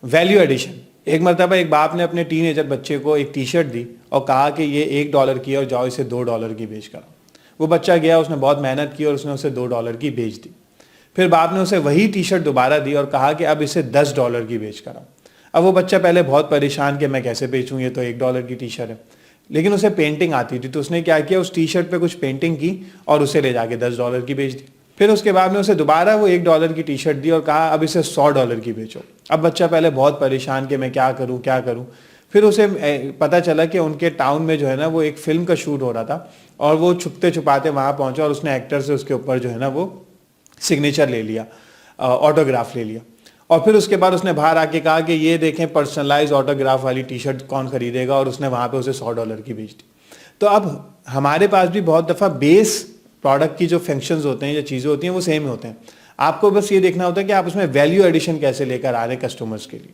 Value addition. एक मरतबा एक बाप ने अपने टीनेजर बच्चे को एक टी शर्ट दी और कहा कि ये $1 की है और जाओ इसे $2 की बेच कर। वो बच्चा गया, उसने बहुत मेहनत की और उसने उसे $2 की बेच दी। फिर बाप ने उसे वही टी शर्ट दोबारा दी और कहा कि अब इसे $10 की बेच कर। अब वो बच्चा पहले बहुत परेशान कि मैं कैसे बेचूं, ये तो $1 की टी शर्ट है। लेकिन उसे पेंटिंग आती थी, तो उसने क्या किया, उस टी शर्ट पे कुछ पेंटिंग की और उसे ले जाके $10 की बेच दी। फिर उसके बाद में उसे दोबारा वो $1 की टी शर्ट दी और कहा अब इसे $100 की बेचो। अब बच्चा पहले बहुत परेशान कि मैं क्या करूं क्या करूं। फिर उसे पता चला कि उनके टाउन में जो है ना वो एक फिल्म का शूट हो रहा था और वो छुपते छुपाते वहां पहुंचा और उसने एक्टर से उसके ऊपर जो है ना वो सिग्नेचर ले लिया, ऑटोग्राफ ले लिया। और फिर उसके बाद उसने बाहर आके कहा कि ये देखें पर्सनलाइज ऑटोग्राफ वाली टी शर्ट कौन खरीदेगा, और उसने वहां पे उसे $100 की बेच दी। तो अब हमारे पास भी बहुत दफ़ा बेस प्रोडक्ट की जो फंक्शंस होते हैं या चीज़ें होती हैं वो सेम होते हैं। आपको बस ये देखना होता है कि आप उसमें वैल्यू एडिशन कैसे लेकर आ रहे हैं कस्टमर्स के लिए।